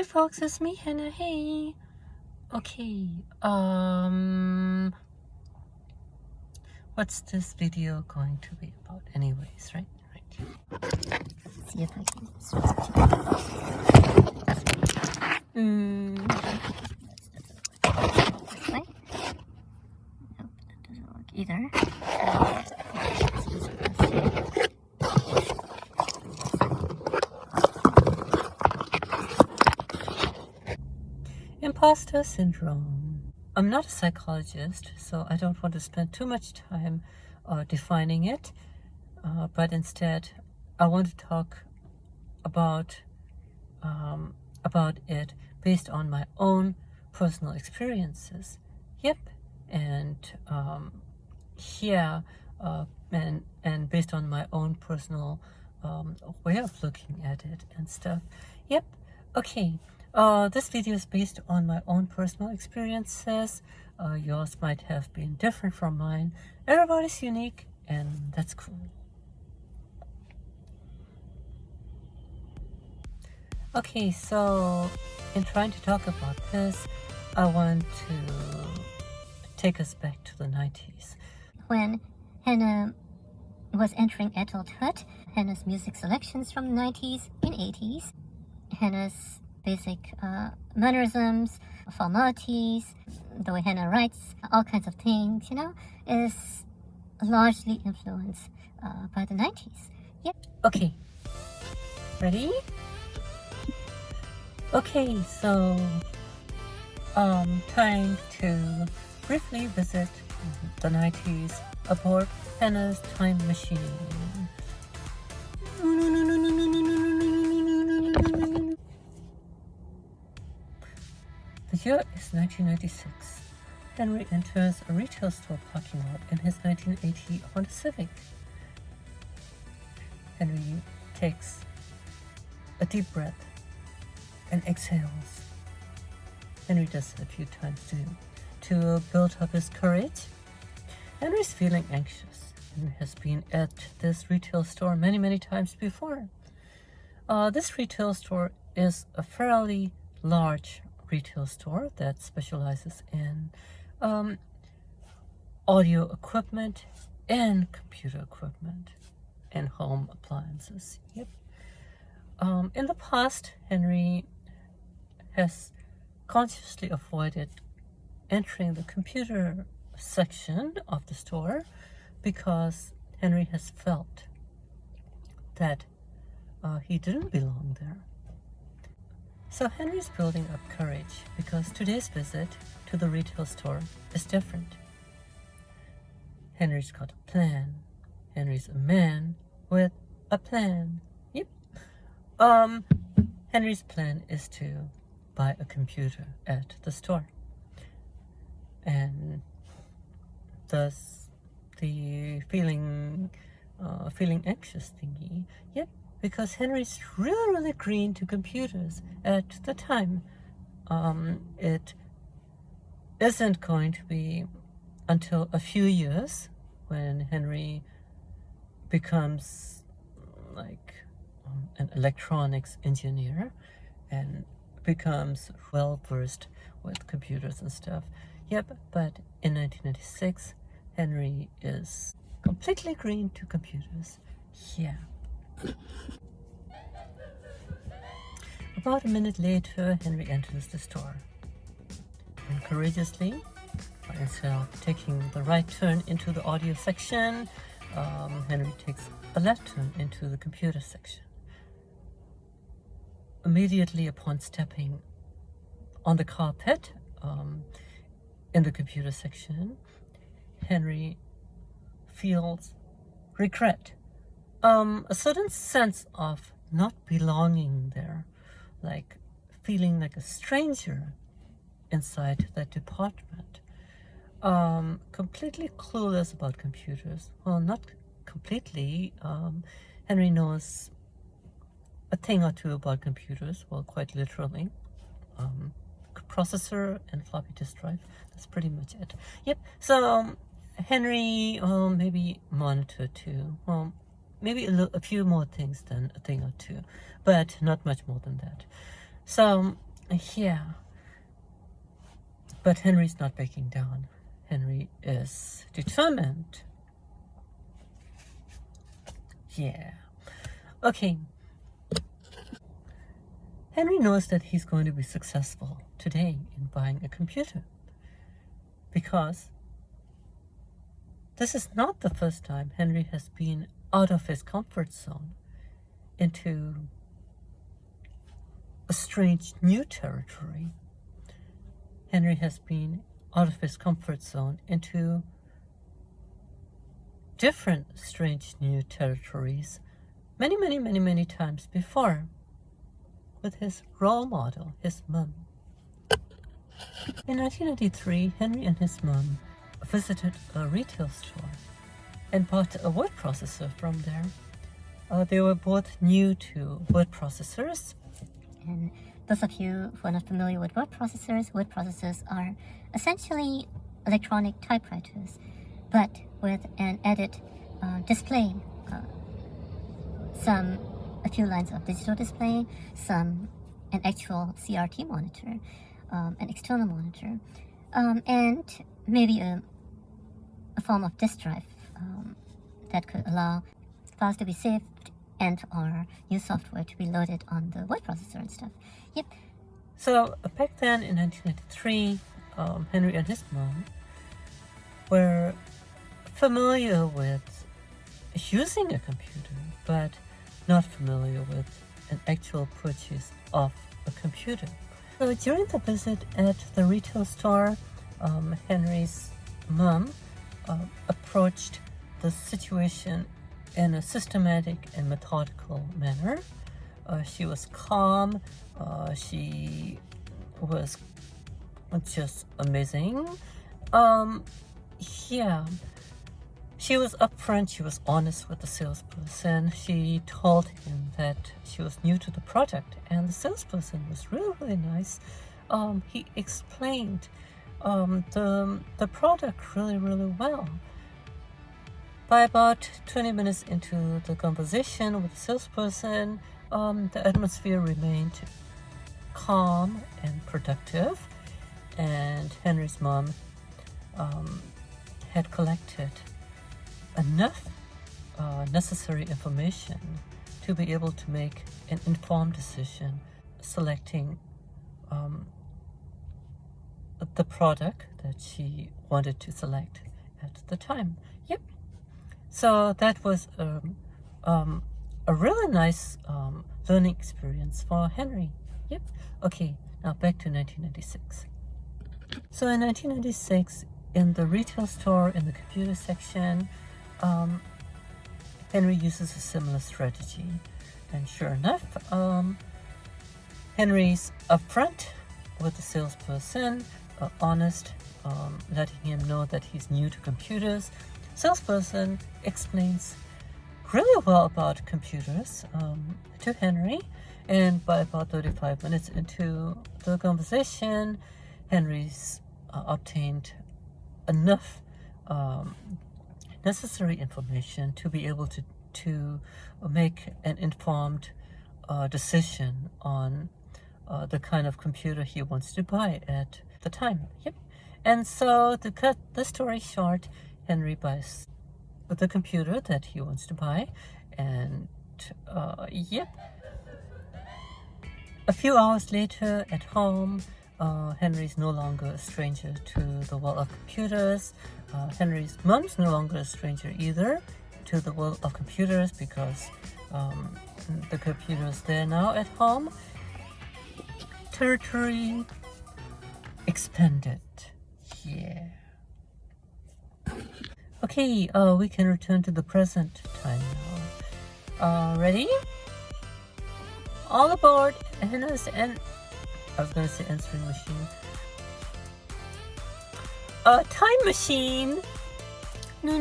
Hi folks, it's me, Hannah. Hey. Okay, what's this video going to be about anyways, right? Let's see if I can switch this way. Nope, that doesn't work either. Imposter syndrome. I'm not a psychologist, so I don't want to spend too much time defining it, but instead I want to talk about it based on my own personal experiences. Yep, and and based on my own personal way of looking at it and stuff. Yep. Okay. This video is based on my own personal experiences. Yours might have been different from mine. Everybody's unique, and that's cool. Okay, so in trying to talk about this, I want to take us back to the 90s. When Hannah was entering adulthood, Hannah's music selections from the 90s and 80s, Hannah's basic mannerisms, formalities, the way Hannah writes, all kinds of things, is largely influenced by the 90s. Yep. Okay. Ready? Okay, so time to briefly visit the 90s aboard Hannah's time machine. The year is 1996. Henry enters a retail store parking lot in his 1980 Honda Civic. Henry takes a deep breath and exhales. Henry does it a few times to build up his courage. Henry's feeling anxious and has been at this retail store many times before. This retail store is a fairly large retail store that specializes in audio equipment and computer equipment and home appliances. Yep. In the past, Henry has consciously avoided entering the computer section of the store because Henry has felt that he didn't belong there. So Henry's building up courage because today's visit to the retail store is different. Henry's got a plan. Henry's a man with a plan. Yep. Henry's plan is to buy a computer at the store. And thus the feeling anxious thingy. Yep, because Henry's really green to computers at the time. It isn't going to be until a few years when Henry becomes like an electronics engineer and becomes well versed with computers and stuff. Yep, but in 1996, Henry is completely green to computers. Yeah. About a minute later, Henry enters the store. And courageously, instead of taking the right turn into the audio section, Henry takes a left turn into the computer section. Immediately upon stepping on the carpet in the computer section, Henry feels regret, a certain sense of not belonging there, like feeling like a stranger inside that department, completely clueless about computers. Well, not completely. Henry knows a thing or two about computers, well, quite literally. Processor and floppy disk drive, that's pretty much it. Yep, so Henry maybe monitor too. Well, maybe a few more things than a thing or two, but not much more than that. So Yeah. But Henry's not backing down. Henry is determined. Yeah. Okay. Henry knows that he's going to be successful today in buying a computer because this is not the first time Henry has been out of his comfort zone into a strange new territory. Henry has been out of his comfort zone into different strange new territories many times before with his role model, his mom. In 1993, Henry and his mom visited a retail store and bought a word processor from there. They were both new to word processors. And those of you who are not familiar with word processors are essentially electronic typewriters, but with an added display. A few lines of digital display, an actual CRT monitor, an external monitor, and maybe a form of disk drive that could allow files to be saved and or new software to be loaded on the word processor and stuff. Yep. So back then in 1993, Henry and his mom were familiar with using a computer, but not familiar with an actual purchase of a computer. So during the visit at the retail store, Henry's mom approached the situation in a systematic and methodical manner. She was calm. She was just amazing. Yeah. She was upfront, she was honest with the salesperson. She told him that she was new to the product, and the salesperson was really nice. He explained the product really well. By about 20 minutes into the conversation with the salesperson, the atmosphere remained calm and productive, and Henry's mom had collected enough necessary information to be able to make an informed decision selecting the product that she wanted to select at the time. Yep. So that was a really nice learning experience for Henry. Yep. Okay, now back to 1996. So in 1996, in the retail store, in the computer section, Henry uses a similar strategy. And sure enough, Henry's upfront with the salesperson, honest, letting him know that he's new to computers. Salesperson explains really well about computers to Henry, and by about 35 minutes into the conversation, Henry's obtained enough necessary information to be able to make an informed decision on the kind of computer he wants to buy at the time. Yep. And so to cut the story short, Henry buys the computer that he wants to buy, and yep. A few hours later at home, Henry's no longer a stranger to the world of computers. Henry's mom's no longer a stranger either to the world of computers, because the computer's there now at home. Territory expanded. Yeah. Okay, we can return to the present time now. Ready? All aboard Hannah's and I was going to say answering machine. Time machine. No.